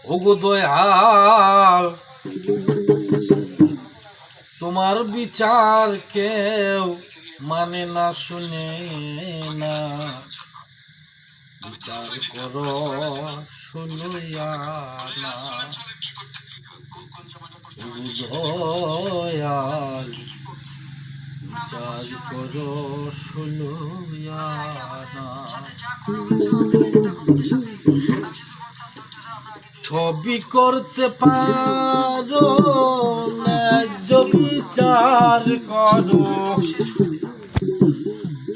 ওগো দয়াল, তোমার বিচার কেউ মানে না, শুনে না। বিচার করো শুনিয়া না। দয়াল, বিচার করো শুনিয়া না। ছবি করতে পারো ন্যায্য বিচার করো।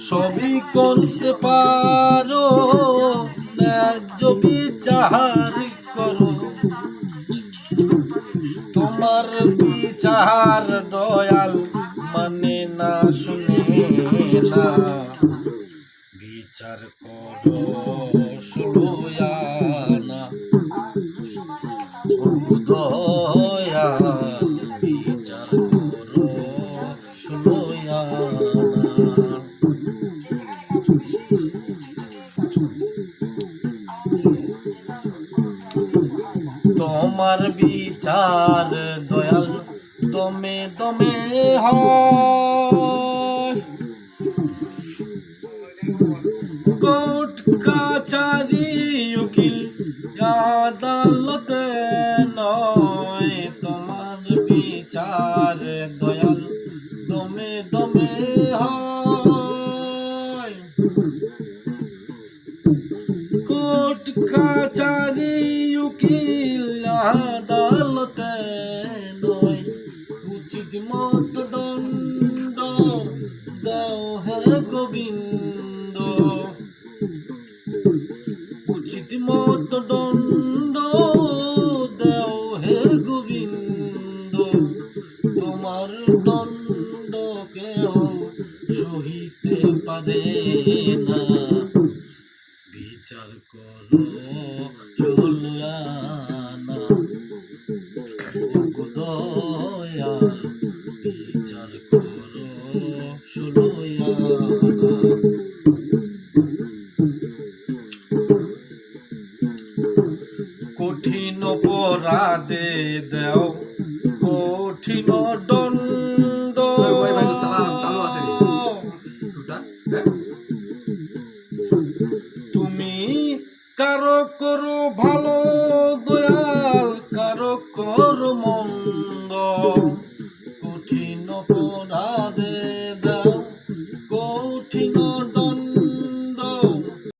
সবই করতে পারো ন্যায্য বিচার করো। তোমার বিচার দয়াল মানে না, শুনে না। বিচার করো শুনিয়া না। দয়াল, বিচার করো শুনিয়া না। তোমার বিচার দয়াল দমে দমে হয়। কোর্ট কাছারি উকিল আদালতে নয়। তোমার বিচার দয়াল দমে দমে হয়। কোর্ট কাছারি উকিল আদালতে নয়। উচিত মত দণ্ড দাও হে গোবিন্দ। উচিত মত দণ্ড দাও হে গোবিন্দ। তোমার দণ্ড কেউ সহিতে পারে না। বিচার করো চলিয়া না। দয়াল, বিচার করো শুনিয়া না। কঠিন অপরাধে দেও কঠিন দণ্ড। তুমি কারো করো ভালো